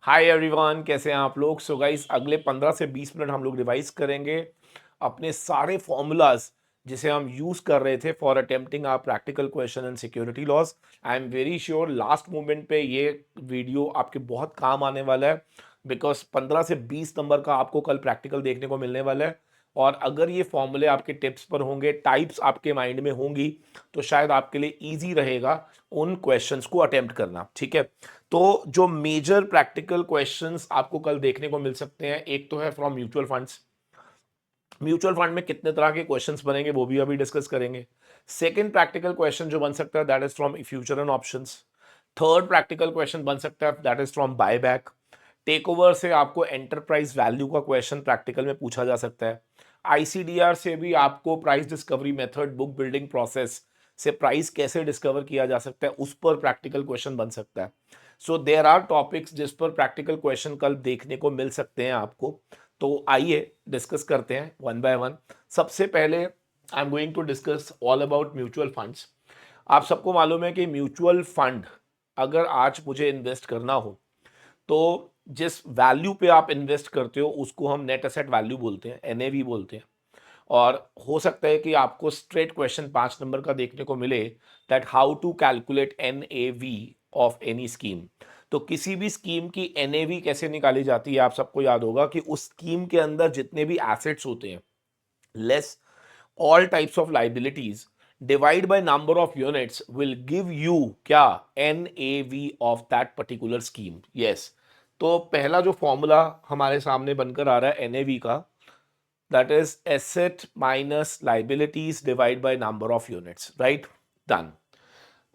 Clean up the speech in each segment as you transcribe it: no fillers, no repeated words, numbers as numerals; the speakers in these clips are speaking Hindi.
हाय एवरीवन, कैसे हैं आप लोग। सो गाइस, अगले 15 से 20 मिनट हम लोग रिवाइज करेंगे अपने सारे फॉर्मूलाज जिसे हम यूज कर रहे थे for attempting our practical question and security laws. I am very sure last moment पे ये वीडियो आपके बहुत काम आने वाला है, बिकॉज 15 से 20 नंबर का आपको कल प्रैक्टिकल देखने को मिलने वाला है। और अगर ये फॉर्मूले आपके टिप्स पर होंगे, टाइप्स आपके माइंड में होंगी, तो शायद आपके लिए ईजी रहेगा उन क्वेश्चंस को अटेम्प्ट करना। ठीक है, तो जो मेजर प्रैक्टिकल क्वेश्चंस आपको कल देखने को मिल सकते हैं, एक तो है from mutual funds. Mutual fund में कितने तरह के क्वेश्चंस बनेंगे वो भी अभी डिस्कस करेंगे। सेकंड प्रैक्टिकल क्वेश्चन जो बन सकता है that is from future and options. Third practical question बन सकता है that is from buyback. Take over से आपको एंटरप्राइज वैल्यू का क्वेश्चन प्रैक्टिकल में पूछा जा सकता है। आईसीडीआर से भी आपको price discovery method, book building process से प्राइस कैसे डिस्कवर किया जा सकता है उस पर प्रैक्टिकल क्वेश्चन बन सकता है। सो देयर आर टॉपिक्स जिस पर प्रैक्टिकल क्वेश्चन कल देखने को मिल सकते हैं आपको। तो आइए डिस्कस करते हैं वन बाय वन। सबसे पहले I am going to discuss all about mutual funds. आप सबको मालूम है कि म्यूचुअल फंड अगर आज मुझे इन्वेस्ट करना हो तो जिस वैल्यू पे आप इन्वेस्ट करते हो उसको हम नेट एसेट वैल्यू बोलते हैं, एनएवी बोलते हैं। और हो सकता है कि आपको स्ट्रेट क्वेश्चन 5 नंबर का देखने को मिले that how to calculate NAV of any scheme. तो किसी भी स्कीम की एनएवी कैसे निकाली जाती है, आप सबको याद होगा कि उस स्कीम के अंदर जितने भी एसेट्स होते हैं less all types of liabilities divide by number of units will give you क्या NAV of that particular scheme। yes, तो पहला जो फॉर्मूला हमारे सामने बनकर आ रहा है NAV का, that is asset minus liabilities divide by number of units, right? done।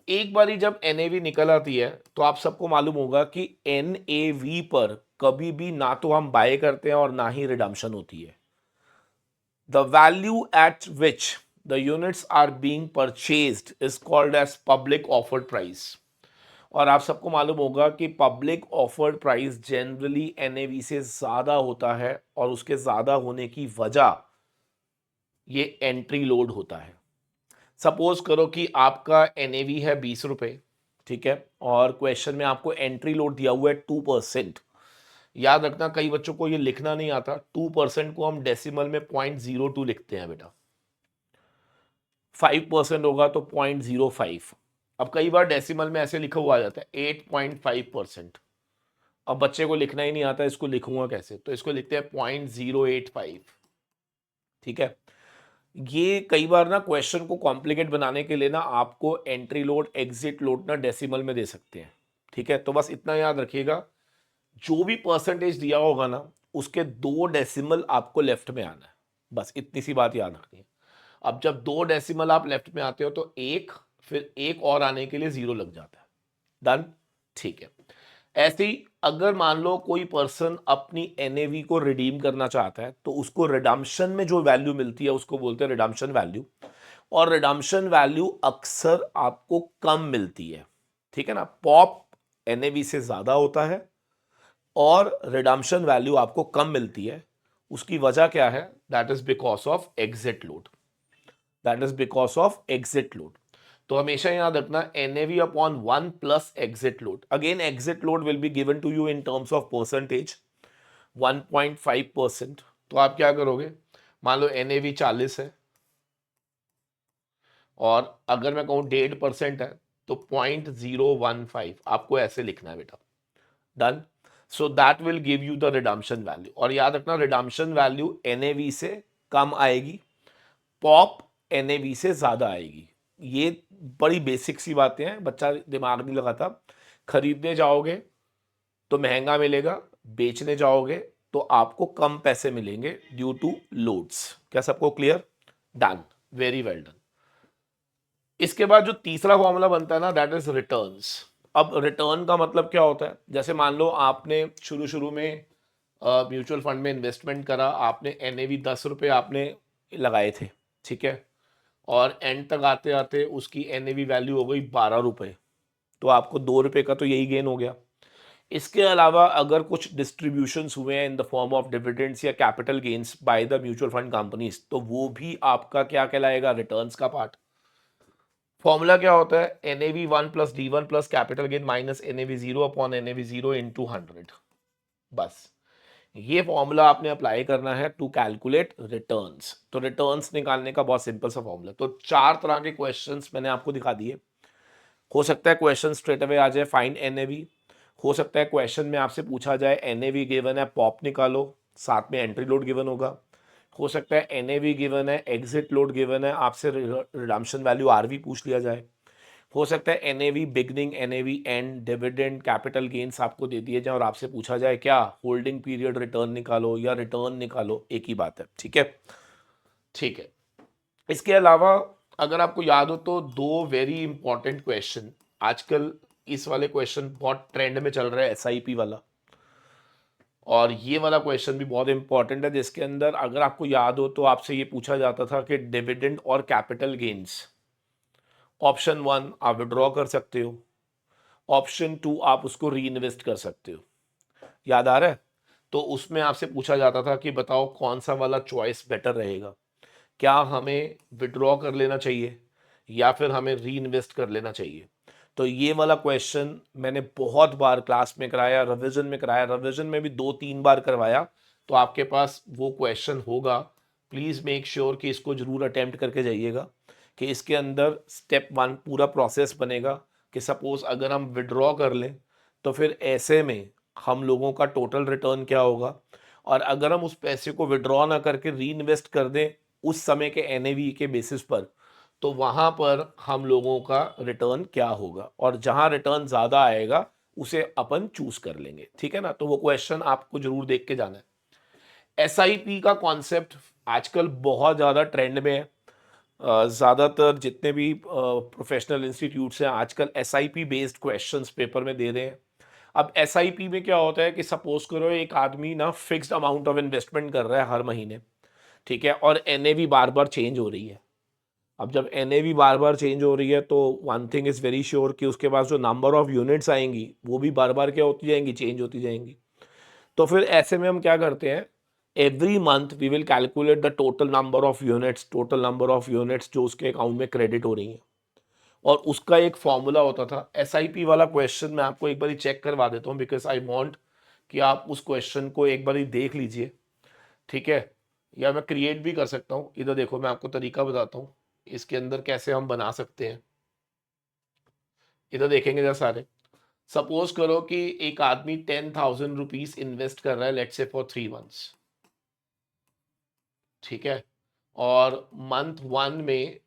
एक बारी जब NAV निकल आती है तो आप सबको मालूम होगा कि NAV पर कभी भी ना तो हम बाय करते हैं और ना ही रिडम्पशन होती है। The value at which the units are being purchased is called as public offered price। और आप सबको मालूम होगा कि public offered price generally NAV से ज्यादा होता है, और उसके ज्यादा होने की वजह ये एंट्री लोड होता है। सपोज करो कि आपका एनएवी है 20 रुपए, ठीक है, और क्वेश्चन में आपको एंट्री लोड दिया हुआ है 2%। याद रखना कई बच्चों को ये लिखना नहीं आता, 2% को हम डेसिमल में 0.02 लिखते हैं बेटा। 5% होगा तो 0.05। अब कई बार डेसिमल में ऐसे लिखा हुआ आ जाता है 8.5%। अब बच्चे को लिखना ही नहीं आता, इसको लिखूंगा कैसे, तो इसको लिखते हैं 0.085। ठीक है, ये कई बार ना क्वेश्चन को कॉम्प्लिकेट बनाने के लिए ना आपको एंट्री लोड एग्जिट लोड ना डेसिमल में दे सकते हैं। ठीक है, तो बस इतना याद रखिएगा, जो भी परसेंटेज दिया होगा ना उसके 2 डेसिमल आपको लेफ्ट में आना है, बस इतनी सी बात याद रखनी है। अब जब 2 डेसिमल आप लेफ्ट में आते हो तो एक, फिर एक और आने के लिए 0 लग जाता है। डन, ठीक है। ऐसे ही अगर मान लो कोई पर्सन अपनी एनएवी को रिडीम करना चाहता है तो उसको रिडम्पशन में जो वैल्यू मिलती है उसको बोलते हैं रिडम्पशन वैल्यू। और रिडम्पशन वैल्यू अक्सर आपको कम मिलती है, ठीक है ना। पॉप एनएवी से ज्यादा होता है और रिडम्पशन वैल्यू आपको कम मिलती है। उसकी वजह क्या है, that is because of exit load. That is because of exit load. तो हमेशा याद रखना NAV upon 1 plus exit load. Again exit load will be given to you in terms of percentage, 1.5%। तो आप क्या करोगे, मान लो NAV 40 है और अगर मैं कहूं 1.5% है तो 0.015 आपको ऐसे लिखना है बेटा। Done, so that will give you the redemption value. और याद रखना रिडम्पशन वैल्यू NAV से कम आएगी, पॉप NAV से ज्यादा आएगी। ये बड़ी बेसिक सी बातें हैं, बच्चा दिमाग नहीं लगाता। खरीदने जाओगे तो महंगा मिलेगा, बेचने जाओगे तो आपको कम पैसे मिलेंगे ड्यू टू लोड्स। क्या सबको clear? Done, very well done. इसके बाद जो तीसरा फॉर्मूला बनता है ना दैट इज रिटर्न्स। अब रिटर्न का मतलब क्या होता है, जैसे मान लो आपने शुरू शुरू में म्यूचुअल फंड में इन्वेस्टमेंट करा, आपने NAV 10 रुपये आपने लगाए थे, ठीक है, और एंड तक आते आते उसकी NAV वैल्यू हो गई 12 रुपये, तो आपको 2 रुपये का तो यही गेन हो गया। इसके अलावा अगर कुछ डिस्ट्रीब्यूशंस हुए हैं in the form of dividends या capital gains by the mutual fund companies, तो वो भी आपका क्या कहलाएगा, रिटर्न्स का पार्ट। फॉर्मूला क्या होता है, NAV 1 plus D1 plus capital gain minus NAV 0 upon NAV 0 into 100। बस ये फॉर्मूला आपने अप्लाई करना है टू कैलकुलेट रिटर्न्स। तो रिटर्न्स निकालने का बहुत सिंपल सा फॉर्मूला। तो 4 तरह के क्वेश्चंस मैंने आपको दिखा दिए। हो सकता है क्वेश्चन स्ट्रेट अवे आ जाए फाइंड एनएवी। हो सकता है क्वेश्चन में आपसे पूछा जाए एनएवी गिवन है पॉप निकालो, साथ में एंट्री लोड गिवन होगा। हो सकता है एनएवी गिवन है एग्जिट लोड गिवन है, आपसे रिडम्पशन वैल्यू आरवी पूछ लिया जाए। हो सकता है NAV beginning NAV and dividend capital gains आपको दे दिए जाए और आपसे पूछा जाए क्या होल्डिंग पीरियड रिटर्न निकालो या रिटर्न निकालो, एक ही बात है। ठीक है, ठीक है। इसके अलावा अगर आपको याद हो तो दो वेरी इंपॉर्टेंट क्वेश्चन आजकल, इस वाले क्वेश्चन बहुत ट्रेंड में चल रहा है एसआईपी वाला, और ये वाला क्वेश्चन भी बहुत इंपॉर्टेंट है, जिसके अंदर अगर आपको याद हो तो आपसे ये पूछा जाता था कि डिविडेंड और कैपिटल गेन्स, ऑप्शन 1 आप विड्रॉ कर सकते हो, ऑप्शन 2 आप उसको री इन्वेस्ट कर सकते हो। याद आ रहा है? तो उसमें आपसे पूछा जाता था कि बताओ कौन सा वाला चॉइस बेटर रहेगा, क्या हमें विड्रॉ कर लेना चाहिए या फिर हमें री इन्वेस्ट कर लेना चाहिए। तो ये वाला क्वेश्चन मैंने बहुत बार क्लास में कराया, रिवीजन में कराया, रिवीजन में भी 2-3 बार करवाया। तो आपके पास वो क्वेश्चन होगा। प्लीज़ मेक श्योर कि इसको ज़रूर अटेम्प्ट करके जाइएगा कि इसके अंदर स्टेप 1 पूरा प्रोसेस बनेगा कि सपोज अगर हम विड्रॉ कर लें तो फिर ऐसे में हम लोगों का टोटल रिटर्न क्या होगा, और अगर हम उस पैसे को विड्रॉ ना करके री इन्वेस्ट कर दें उस समय के एनएवी के बेसिस पर, तो वहां पर हम लोगों का रिटर्न क्या होगा, और जहां रिटर्न ज़्यादा आएगा उसे अपन चूज कर लेंगे। ठीक है ना? तो वो क्वेश्चन आपको जरूर देख के जाना है। एसआईपी का कॉन्सेप्ट आजकल बहुत ज़्यादा ट्रेंड में है। ज़्यादातर जितने भी प्रोफेशनल इंस्टीट्यूट्स हैं आजकल एसआईपी बेस्ड क्वेश्चंस पेपर में दे रहे हैं। अब एसआईपी में क्या होता है कि सपोज करो एक आदमी ना फिक्स्ड अमाउंट ऑफ इन्वेस्टमेंट कर रहा है हर महीने, ठीक है, और एनएवी बार बार चेंज हो रही है। अब जब एनएवी बार बार चेंज हो रही है तो one thing is very sure कि उसके पास जो नंबर ऑफ यूनिट्स आएंगी वो भी बार बार क्या होती जाएंगी, चेंज होती जाएंगी। तो फिर ऐसे में हम क्या करते हैं, every month we will calculate the total number of units, total number of units जो उसके अकाउंट में क्रेडिट हो रही हैं, और उसका एक फॉर्मूला होता था। एसआईपी वाला क्वेश्चन मैं आपको एक बार चेक करवा देता हूँ बिकॉज आई वांट कि आप उस क्वेश्चन को एक बार देख लीजिए। ठीक है, या मैं क्रिएट भी कर सकता हूँ। इधर देखो मैं आपको तरीका बताता हूँ इसके अंदर कैसे हम बना सकते हैं। इधर देखेंगे जरा सारे, सपोज करो कि एक आदमी 10,000 रुपीज इन्वेस्ट कर रहा है लेट्स से फॉर 3 मंथ्स। ठीक है, और मंथ 1 में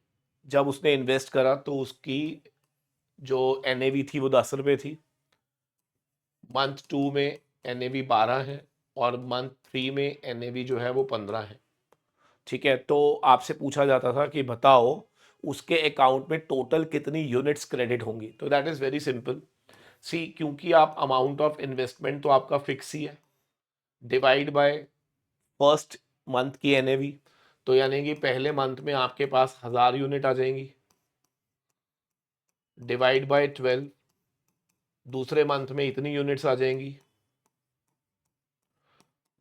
जब उसने इन्वेस्ट करा तो उसकी जो एनएवी थी वो 10 रुपये थी, मंथ 2 में एनएवी 12 है, और मंथ 3 में एनएवी जो है वो 15 है। ठीक है, तो आपसे पूछा जाता था कि बताओ उसके अकाउंट में टोटल कितनी यूनिट्स क्रेडिट होंगी। तो दैट इज़ वेरी सिंपल। सी, क्योंकि आप अमाउंट ऑफ इन्वेस्टमेंट तो आपका फिक्स ही है, डिवाइड बाय फर्स्ट मंथ की एनएवी, तो यानी कि पहले मंथ में आपके पास 1000 यूनिट आ जाएंगी, डिवाइड बाय 12, दूसरे मंथ में इतनी यूनिट्स आ जाएंगी,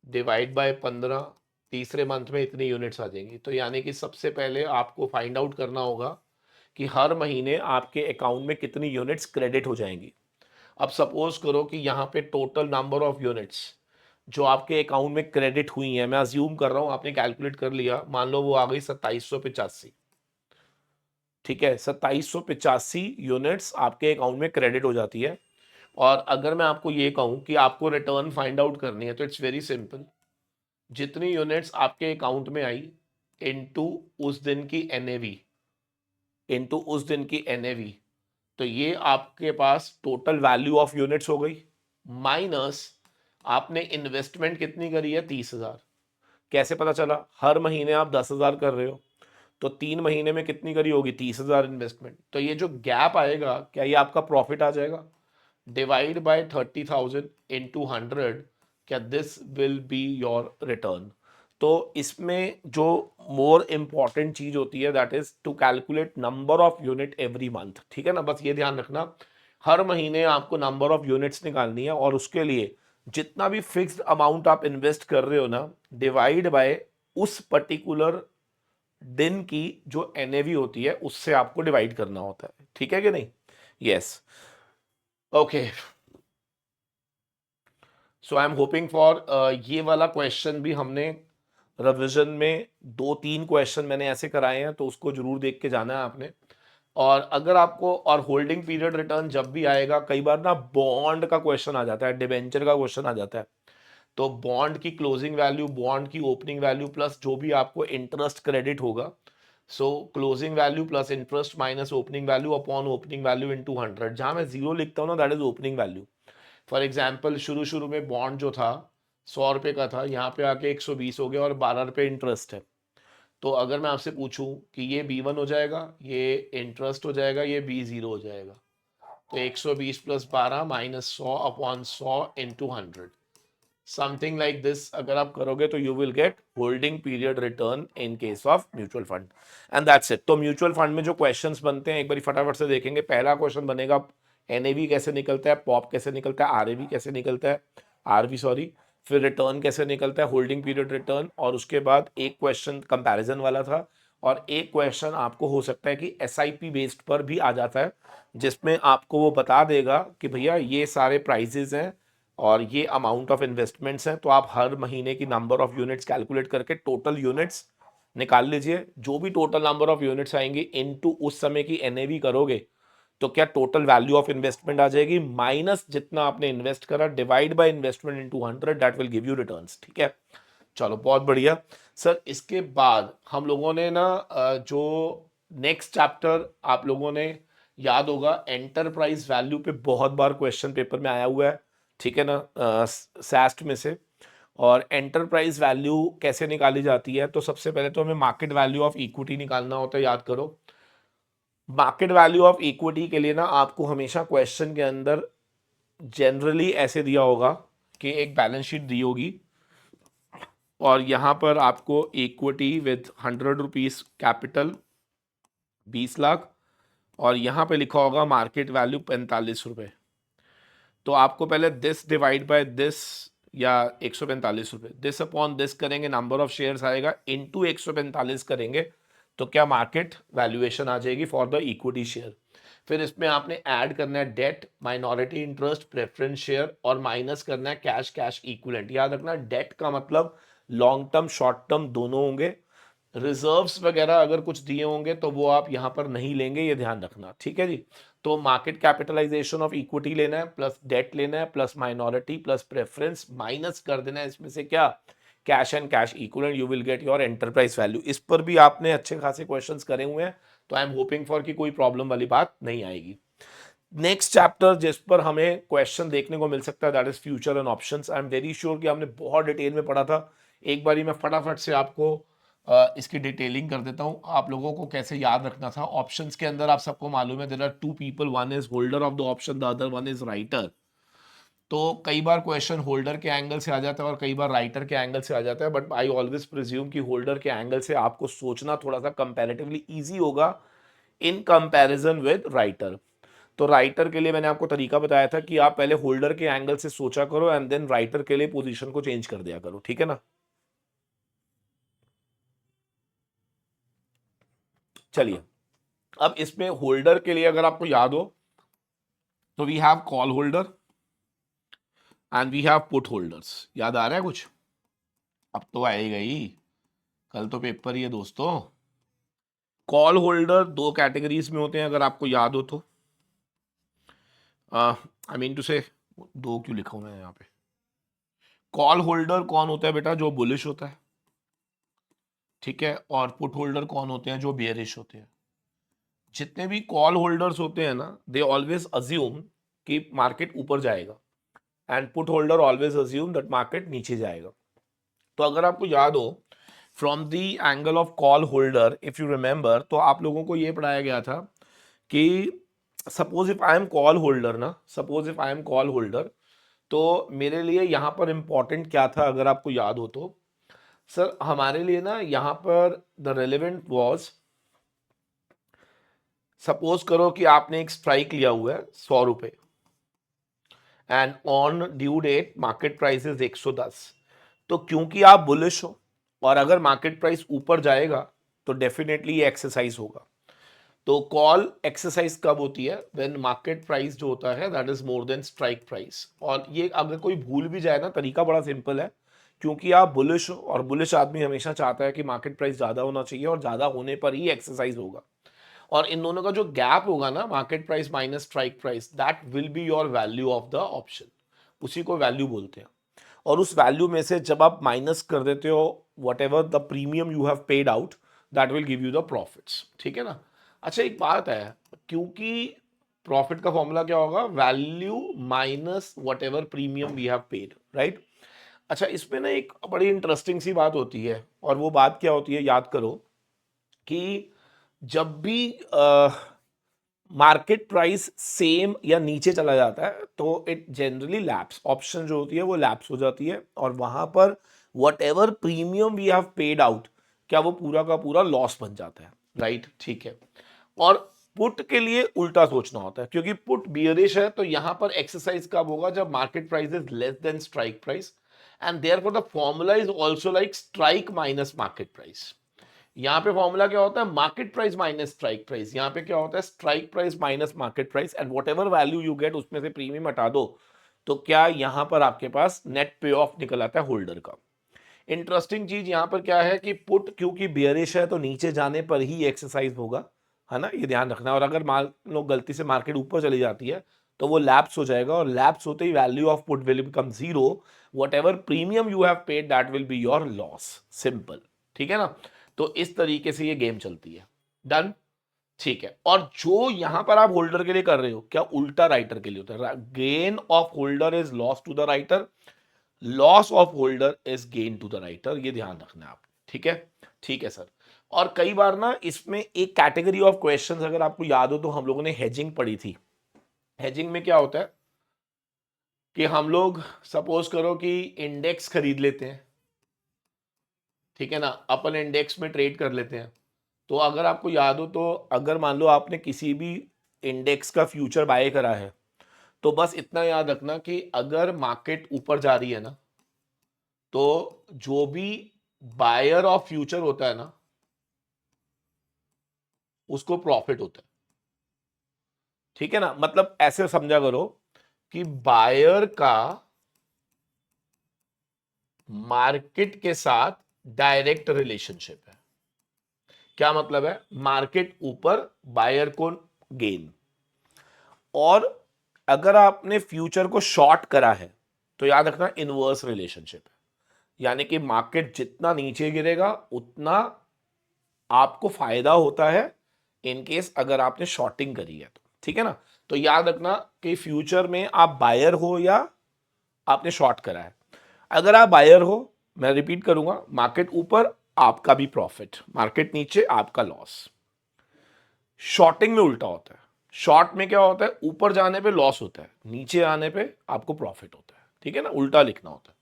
डिवाइड बाय 15, तीसरे मंथ में इतनी यूनिट्स आ जाएंगी। तो यानी कि सबसे पहले आपको फाइंड आउट करना होगा कि हर महीने आपके अकाउंट में कितनी यूनिट्स क्रेडिट हो जाएंगी। अब सपोज करो कि यहाँ पे टोटल नंबर ऑफ यूनिट्स जो आपके अकाउंट में क्रेडिट हुई हैं, मैं अज्यूम कर रहा हूँ आपने कैलकुलेट कर लिया, मान लो वो आ गई 2785। ठीक है, 2785 यूनिट्स आपके अकाउंट में क्रेडिट हो जाती है। और अगर मैं आपको ये कहूँ कि आपको रिटर्न फाइंड आउट करनी है तो इट्स वेरी सिंपल, जितनी यूनिट्स आपके अकाउंट में आई इनटू उस दिन की एनएवी, इनटू उस दिन की एनएवी, तो ये आपके पास टोटल वैल्यू ऑफ यूनिट्स हो गई, माइनस आपने इन्वेस्टमेंट कितनी करी है 30,000। कैसे पता चला, हर महीने आप 10,000 कर रहे हो, तो 3 महीने में कितनी करी होगी 30,000 इन्वेस्टमेंट। तो ये जो गैप आएगा क्या ये आपका प्रॉफिट आ जाएगा, डिवाइड बाय 30,000 इंटू 100, क्या this will be your return. तो इसमें जो मोर इम्पॉर्टेंट चीज होती है that is to calculate number of unit every month. ठीक है ना, बस ये ध्यान रखना हर महीने आपको नंबर ऑफ यूनिट्स निकालनी है, और उसके लिए जितना भी फिक्स्ड अमाउंट आप इन्वेस्ट कर रहे हो ना, डिवाइड बाय उस पर्टिकुलर दिन की जो एनएवी होती है उससे आपको डिवाइड करना होता है। ठीक है कि नहीं? Yes, okay. So I am hoping for ये वाला क्वेश्चन भी हमने रिवीजन में 2-3 क्वेश्चन मैंने ऐसे कराए हैं, तो उसको जरूर देख के जाना है आपने। और अगर आपको, और होल्डिंग पीरियड रिटर्न जब भी आएगा, कई बार ना बॉन्ड का क्वेश्चन आ जाता है, डिबेंचर का क्वेश्चन आ जाता है, तो बॉन्ड की क्लोजिंग वैल्यू, बॉन्ड की ओपनिंग वैल्यू प्लस जो भी आपको इंटरेस्ट क्रेडिट होगा, सो closing value plus interest minus opening value upon opening value in 200, जहां मैं जीरो लिखता हूँ ना, that is opening value. For example शुरू शुरू में बॉन्ड जो था 100 रुपये का था, यहाँ पे आके 120 हो गया और 12 रुपये इंटरेस्ट है। तो अगर मैं आपसे पूछूं कि ये B1 हो जाएगा, ये इंटरेस्ट हो जाएगा, ये B0 हो जाएगा, तो 120 plus 12 minus 100 upon 100 into 100, something like this अगर आप करोगे तो you will get holding period return in case of mutual fund, and that's it. तो म्यूचुअल फंड में जो क्वेश्चंस बनते हैं एक बार फटाफट से देखेंगे। पहला क्वेश्चन बनेगा एनएवी कैसे निकलता है, पॉप कैसे निकलता है, आरएवी कैसे निकलता है, आरवी सॉरी, फिर रिटर्न कैसे निकलता है, होल्डिंग पीरियड रिटर्न, और उसके बाद एक क्वेश्चन कंपैरिजन वाला था, और एक क्वेश्चन आपको हो सकता है कि एसआईपी बेस्ड पर भी आ जाता है, जिसमें आपको वो बता देगा कि भैया ये सारे प्राइजेज हैं और ये अमाउंट ऑफ इन्वेस्टमेंट्स हैं, तो आप हर महीने की नंबर ऑफ यूनिट्स कैलकुलेट करके टोटल यूनिट्स निकाल लीजिए। जो भी टोटल नंबर ऑफ यूनिट्स आएंगे इनटू उस समय की एनएवी करोगे, तो क्या टोटल वैल्यू ऑफ इन्वेस्टमेंट आ जाएगी, माइनस जितना आपने इन्वेस्ट करा, divide by investment into 100, that will give you returns. ठीक है, चलो बहुत बढ़िया सर। इसके बाद हम लोगों ने ना जो नेक्स्ट चैप्टर आप लोगों ने याद होगा, एंटरप्राइज वैल्यू पे बहुत बार क्वेश्चन पेपर में आया हुआ है, ठीक है ना, सैस्ट में से। और एंटरप्राइज वैल्यू कैसे निकाली जाती है, तो सबसे पहले तो हमें मार्केट वैल्यू ऑफ इक्विटी निकालना होता है, याद करो। मार्केट वैल्यू ऑफ इक्विटी के लिए ना आपको हमेशा क्वेश्चन के अंदर जनरली ऐसे दिया होगा कि एक बैलेंस शीट दी होगी, और यहाँ पर आपको equity with 100 rupees capital 20 lakh, और यहाँ पे लिखा होगा मार्केट वैल्यू 45 रुपये। तो आपको पहले दिस डिवाइड बाय दिस, या 145 रुपये, दिस अपॉन दिस करेंगे, नंबर ऑफ शेयर्स आएगा, इनटू 145 करेंगे, तो क्या मार्केट वैल्यूएशन आ जाएगी फॉर द इक्विटी शेयर। फिर इसमें आपने ऐड करना है debt, minority interest, preference share, और माइनस करना है कैश, कैश इक्विवेलेंट। याद रखना डेट का मतलब लॉन्ग टर्म शॉर्ट टर्म दोनों होंगे। रिजर्व्स वगैरह अगर कुछ दिए होंगे तो वो आप यहां पर नहीं लेंगे, ये ध्यान रखना, ठीक है जी। तो मार्केट कैपिटलाइजेशन ऑफ इक्विटी लेना है, प्लस डेट लेना है, plus minority, plus preference, minus कर देना है इसमें से क्या, cash and cash equivalent, you will get your enterprise value. इस पर भी आपने अच्छे खासे क्वेश्चंस करे हुए हैं, तो आई एम होपिंग फॉर कि कोई प्रॉब्लम वाली बात नहीं आएगी। नेक्स्ट चैप्टर जिस पर हमें क्वेश्चन देखने को मिल सकता है, that is future and options. I am very sure कि हमने बहुत डिटेल में पढ़ा था। एक बारी मैं फटाफट से आपको इसकी डिटेलिंग कर देता हूं, आप लोगों को कैसे याद रखना था। ऑप्शंस के अंदर आप सबको मालूम है there are two people, one is holder of the option, the other one is writer. तो कई बार क्वेश्चन होल्डर के एंगल से आ जाता है और कई बार राइटर के एंगल से आ जाता है, बट आई ऑलवेज प्रिज्यूम कि होल्डर के एंगल से आपको सोचना थोड़ा सा कंपैरेटिवली इजी होगा इन कंपैरिजन विद राइटर। तो राइटर के लिए मैंने आपको तरीका बताया था कि आप पहले होल्डर के एंगल से सोचा करो एंड देन राइटर के लिए पोजीशन को चेंज कर दिया करो, ठीक है ना। चलिए, अब इसमें होल्डर के लिए अगर आपको याद हो तो we have call holder and we have put holders. याद आ रहा है कुछ? अब तो आएगा ही, कल तो पेपर ही है दोस्तों। कॉल होल्डर दो कैटेगरीज में होते हैं अगर आपको याद हो तो। आई मीन टू से, दो क्यों लिखा हूं मैं यहाँ पे। कॉल होल्डर कौन होता है बेटा? जो बुलिश होता है, ठीक है। और पुट होल्डर कौन होते हैं? जो बेयरिश होते हैं। जितने भी कॉल होल्डर्स होते हैं ना, दे ऑलवेज अज्यूम कि मार्केट ऊपर जाएगा, and put holder always assume that market नीचे जाएगा। तो अगर आपको याद हो, from the angle of call holder if you remember, तो आप लोगों को यह पढ़ाया गया था कि suppose if I am call holder ना, suppose if I am call holder, तो मेरे लिए यहां पर इंपॉर्टेंट क्या था अगर आपको याद हो तो, सर हमारे लिए ना यहां पर द रेलेवेंट वॉज, सपोज करो कि आपने एक स्ट्राइक लिया हुआ है 100 रुपए, and on due debt market price is 110। तो क्योंकि आप बुलिश हो और अगर मार्केट प्राइस ऊपर जाएगा तो डेफिनेटली ये एक्सरसाइज होगा। तो कॉल एक्सरसाइज कब होती है? व्हेन मार्केट प्राइस जो होता है that is more than strike price. और ये अगर कोई भूल भी जाए ना, तरीका बड़ा सिंपल है, क्योंकि आप बुलिश हो और बुलिश आदमी हमेशा चाहता है कि मार्केट प्राइस ज़्यादा होना चाहिए और ज़्यादा होने पर ही एक्सरसाइज होगा। और इन दोनों का जो गैप होगा ना, market price minus strike price, that will be your value of the option. उसी को वैल्यू बोलते हैं। और उस वैल्यू में से जब आप माइनस कर देते हो what ever the premium you have paid out, that will give you the profits. ठीक है ना? अच्छा, एक बात है, क्योंकि प्रॉफिट का फॉर्मूला क्या होगा? Value minus whatever premium we have paid, right? अच्छा, इसमें ना एक बड़ी इंटरेस्टिंग सी बात होती है, और वो बात क्या होती है, याद करो कि जब भी मार्केट प्राइस सेम या नीचे चला जाता है तो इट जनरली लैप्स, ऑप्शन जो होती है वो लैप्स हो जाती है, और वहां पर whatever premium we have paid out, क्या वो पूरा का पूरा लॉस बन जाता है, राइट? ठीक है। और पुट के लिए उल्टा सोचना होता है, क्योंकि पुट बियरिश है, तो यहां पर एक्सरसाइज कब होगा? जब market price is less than strike price, and therefore the formula is also like strike minus market price. यहां पे फॉर्मूला क्या होता है? Market price minus strike price. यहां पे क्या होता है? Strike price minus market price, and what ever value you get उसमें से प्रीमियम हटा दो, तो क्या यहां पर आपके पास नेट पे ऑफ निकल आता है होल्डर का। इंटरेस्टिंग चीज यहां पर क्या है कि पुट क्योंकि बियरिश है तो नीचे जाने पर ही एक्सरसाइज होगा, है ना? ये ध्यान रखना। और अगर मान लो गलती से मार्केट ऊपर चली जाती है तो वो लैप्स हो जाएगा, और लैप्स होते ही value of put will become zero, whatever premium you have paid that will be your loss. Simple. ठीक है ना? तो इस तरीके से ये गेम चलती है। डन? ठीक है। और जो यहां पर आप होल्डर के लिए कर रहे हो, क्या उल्टा राइटर के लिए होता है? Gain of holder is loss to the writer, loss of holder is gain to the writer. ये ध्यान रखना है आप। ठीक है? ठीक है सर। और कई बार ना इसमें एक कैटेगरी ऑफ क्वेश्चंस अगर आपको याद हो तो हम लोगों ने हेजिंग पढ़ी थी। हेजिंग में क्या होता है कि हम लोग सपोज करो कि इंडेक्स खरीद लेते हैं, ठीक है ना? अपन इंडेक्स में ट्रेड कर लेते हैं। तो अगर आपको याद हो तो अगर मान लो आपने किसी भी इंडेक्स का फ्यूचर बाय करा है, तो बस इतना याद रखना कि अगर मार्केट ऊपर जा रही है ना, तो जो भी बायर ऑफ फ्यूचर होता है ना, उसको प्रॉफिट होता है। ठीक है ना? मतलब ऐसे समझा करो कि बायर का मार्केट के साथ डायरेक्ट रिलेशनशिप है। क्या मतलब है? मार्केट ऊपर, बायर को गेन। और अगर आपने फ्यूचर को शॉर्ट करा है तो याद रखना इनवर्स रिलेशनशिप है, यानी कि मार्केट जितना नीचे गिरेगा उतना आपको फायदा होता है इन केस अगर आपने शॉर्टिंग करी है तो। ठीक है ना? तो याद रखना कि फ्यूचर में आप बायर हो या आपने शॉर्ट करा है। अगर आप बायर हो, मैं रिपीट करूंगा, मार्केट ऊपर आपका भी प्रॉफिट, मार्केट नीचे आपका लॉस। शॉर्टिंग में उल्टा होता है। शॉर्ट में क्या होता है? ऊपर जाने पे लॉस होता है, नीचे आने पे आपको प्रॉफिट होता है। ठीक है ना? उल्टा लिखना होता है।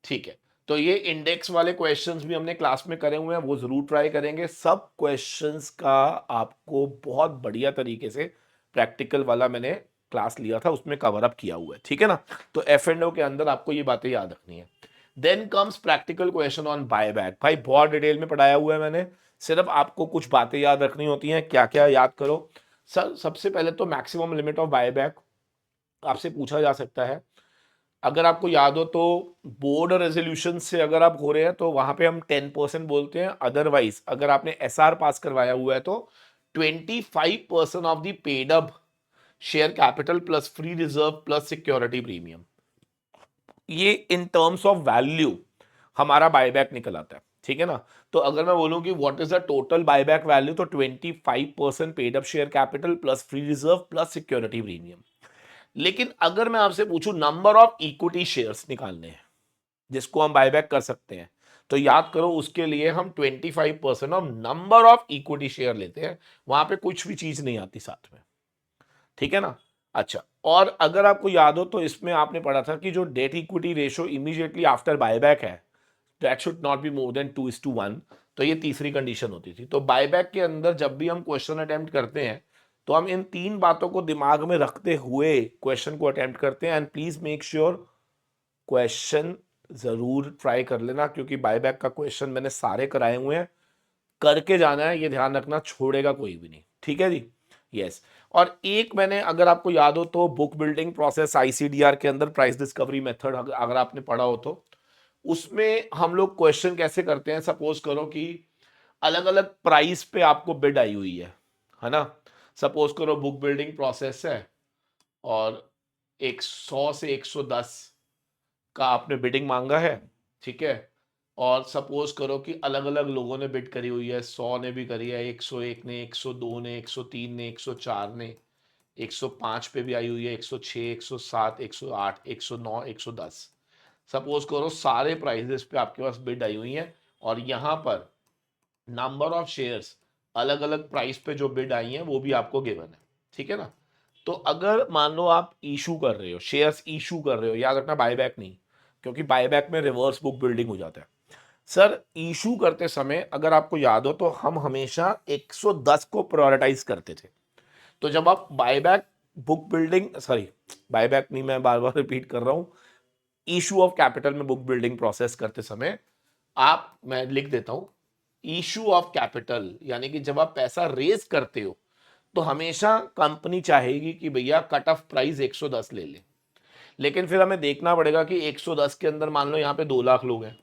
ठीक है। तो ये इंडेक्स वाले क्वेश्चंस भी हमने क्लास में करे हुए हैं, वो जरूर ट्राई करेंगे। सब क्वेश्चंस का आपको बहुत बढ़िया तरीके से प्रैक्टिकल वाला मैंने क्लास लिया था, उसमें कवर अप किया हुआ है। ठीक है ना? तो एफ एंड ओ के अंदर आपको ये बातें याद रखनी है। Then comes practical question on buyback. भाई बहुत डिटेल में पढ़ाया हुआ है मैंने, सिर्फ आपको कुछ बातें याद रखनी होती हैं। क्या क्या याद करो सर? सबसे पहले तो मैक्सिमम लिमिट ऑफ बायबैक आपसे पूछा जा सकता है। अगर आपको याद हो तो बोर्ड रेजोल्यूशन से अगर आप हो रहे हैं तो वहां पे हम 10% बोलते हैं। अदरवाइज अगर आपने एसआर पास करवाया हुआ है तो 25% of the paid up share capital plus free reserve plus security premium, ये इन टर्म्स ऑफ वैल्यू हमारा बायबैक निकल आता है। ठीक है ना? तो अगर मैं बोलूं कि what is the total buyback value, तो 25% paid up share capital plus free reserve plus security premium. लेकिन अगर मैं आपसे पूछूं नंबर ऑफ इक्विटी शेयर्स निकालने हैं जिसको हम बायबैक कर सकते हैं, तो याद करो उसके लिए हम 25% of number of equity share लेते हैं। वहां पे कुछ भी चीज नहीं आती साथ में। ठीक है ना? अच्छा, और अगर आपको याद हो तो इसमें आपने पढ़ा था कि जो debt equity ratio immediately after buyback है, that should not be more than 2:1। तो ये तीसरी कंडीशन होती थी। तो बायबैक के अंदर जब भी हम क्वेश्चन अटेम्प्ट करते हैं तो हम इन तीन बातों को दिमाग में रखते हुए क्वेश्चन को अटेम्प्ट करते हैं। And please make sure question जरूर ट्राई कर लेना, क्योंकि बायबैक का क्वेश्चन मैंने सारे कराए हुए हैं, करके जाना है, ये ध्यान रखना, छोड़ेगा कोई भी नहीं। ठीक है जी, यस। और एक मैंने, अगर आपको याद हो तो, बुक बिल्डिंग प्रोसेस आईसीडीआर के अंदर प्राइस डिस्कवरी मेथड अगर आपने पढ़ा हो तो, उसमें हम लोग क्वेश्चन कैसे करते हैं, सपोज करो कि अलग अलग प्राइस पे आपको बिड आई हुई है ना। सपोज करो बुक बिल्डिंग प्रोसेस है और 100 से 110 का आपने बिडिंग मांगा है, ठीक है। और सपोज करो कि अलग अलग लोगों ने बिड करी हुई है, 100 ने भी करी है, 101 ने, 102 ने, 103 ने, 104 ने, 105 पे भी आई हुई है, 106, 107, 108, 109, 110। सपोज करो सारे प्राइजेस पे आपके पास बिड आई हुई है और यहाँ पर नंबर ऑफ शेयर्स अलग अलग प्राइस पे जो बिड आई हैं वो भी आपको गिवन है, ठीक है ना। तो अगर मान लो आप इशू कर रहे हो, शेयर्स इशू कर रहे हो, याद रखना बायबैक नहीं, क्योंकि बायबैक में रिवर्स बुक बिल्डिंग हो जाता है। सर इशू करते समय अगर आपको याद हो तो हम हमेशा 110 को प्रायोरिटाइज करते थे। तो जब आप buyback book building, sorry buyback नहीं, मैं बार बार रिपीट कर रहा हूं, इशू ऑफ कैपिटल में बुक बिल्डिंग प्रोसेस करते समय आप, मैं लिख देता हूं, इशू ऑफ कैपिटल यानी कि जब आप पैसा रेज करते हो तो हमेशा कंपनी चाहेगी कि भैया कट ऑफ प्राइस 110 ले ले। लेकिन फिर हमें देखना पड़ेगा कि 110 के अंदर मान लो यहाँ पे 2 लाख लोग हैं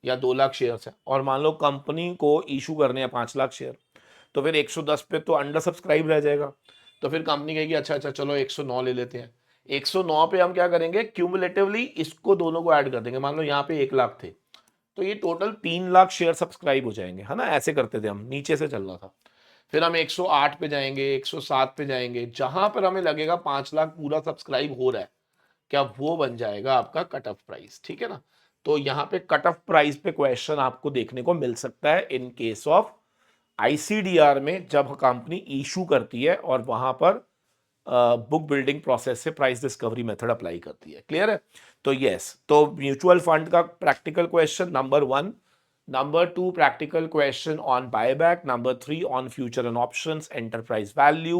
या 2 लाख शेयर्स हैं, और मान लो कंपनी को इशू करने हैं 5 लाख शेयर, तो फिर 110 पे तो अंडर सब्सक्राइब रह जाएगा। तो फिर कंपनी कहेगी अच्छा अच्छा चलो 109 ले लेते हैं। 109 पे हम क्या करेंगे, क्यूमुलेटिवली इसको दोनों को ऐड कर देंगे। मान लो यहाँ पे 1 लाख थे तो ये टोटल 3 लाख शेयर सब्सक्राइब हो जाएंगे, है ना। ऐसे करते थे हम, नीचे से चल रहा था। फिर हम 108 पे जाएंगे, 107 पे जाएंगे, जहां पर हमें लगेगा 5 लाख पूरा सब्सक्राइब हो रहा है, क्या वो बन जाएगा आपका कट ऑफ प्राइस, ठीक है ना। तो यहाँ पे कट ऑफ प्राइस पे क्वेश्चन आपको देखने को मिल सकता है इन केस ऑफ आईसीडीआर में, जब कंपनी इशू करती है और वहां पर बुक बिल्डिंग प्रोसेस से प्राइस डिस्कवरी मेथड अप्लाई करती है। क्लियर है। तो यस, तो म्यूचुअल फंड का practical question number 1, number 2 practical question on buyback, number 3 on future and options, enterprise value,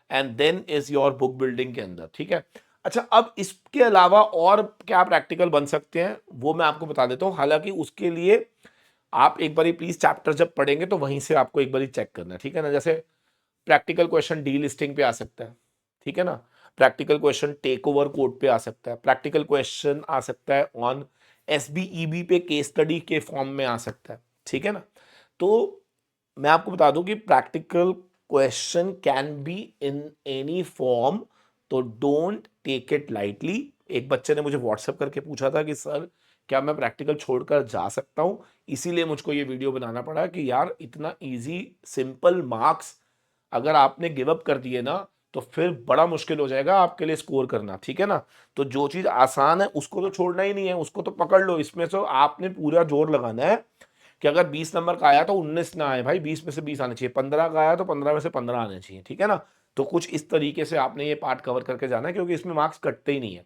and then is your book building के अंदर, ठीक है। अच्छा, अब इसके अलावा और क्या प्रैक्टिकल बन सकते हैं वो मैं आपको बता देता हूं। हालांकि उसके लिए आप एक बारी प्लीज चैप्टर जब पढ़ेंगे तो वहीं से आपको एक बारी चेक करना है, ठीक है ना। जैसे प्रैक्टिकल क्वेश्चन डी लिस्टिंग पे आ सकता है, ठीक है ना। Practical question take over code पे आ सकता है। प्रैक्टिकल क्वेश्चन आ सकता है ऑन एसबीईबी पे केस स्टडी के फॉर्म में आ सकता है, ठीक है ना। तो मैं आपको बता दूं कि practical question can be in any form, तो डोंट टेक इट लाइटली। एक बच्चे ने मुझे व्हाट्सएप करके पूछा था कि सर क्या मैं प्रैक्टिकल छोड़कर जा सकता हूं, इसीलिए मुझको ये वीडियो बनाना पड़ा कि यार इतना इजी सिंपल मार्क्स अगर आपने गिव अप कर दिए ना तो फिर बड़ा मुश्किल हो जाएगा आपके लिए स्कोर करना, ठीक है ना। तो जो चीज आसान है उसको तो छोड़ना ही नहीं है, उसको तो पकड़ लो। इसमें से आपने पूरा जोर लगाना है कि अगर 20 नंबर का आया तो 19 ना आए भाई, 20 में से 20 आने चाहिए। 15 का आया तो 15 में से 15 आने चाहिए, ठीक है ना। तो कुछ इस तरीके से आपने ये पार्ट कवर करके जाना है, क्योंकि इसमें मार्क्स कटते ही नहीं है।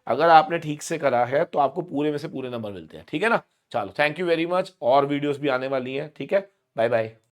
अगर आपने ठीक से करा है तो आपको पूरे में से पूरे नंबर मिलते हैं, ठीक है ना। चलो थैंक यू वेरी मच, और वीडियोस भी आने वाली हैं, ठीक है। Bye bye.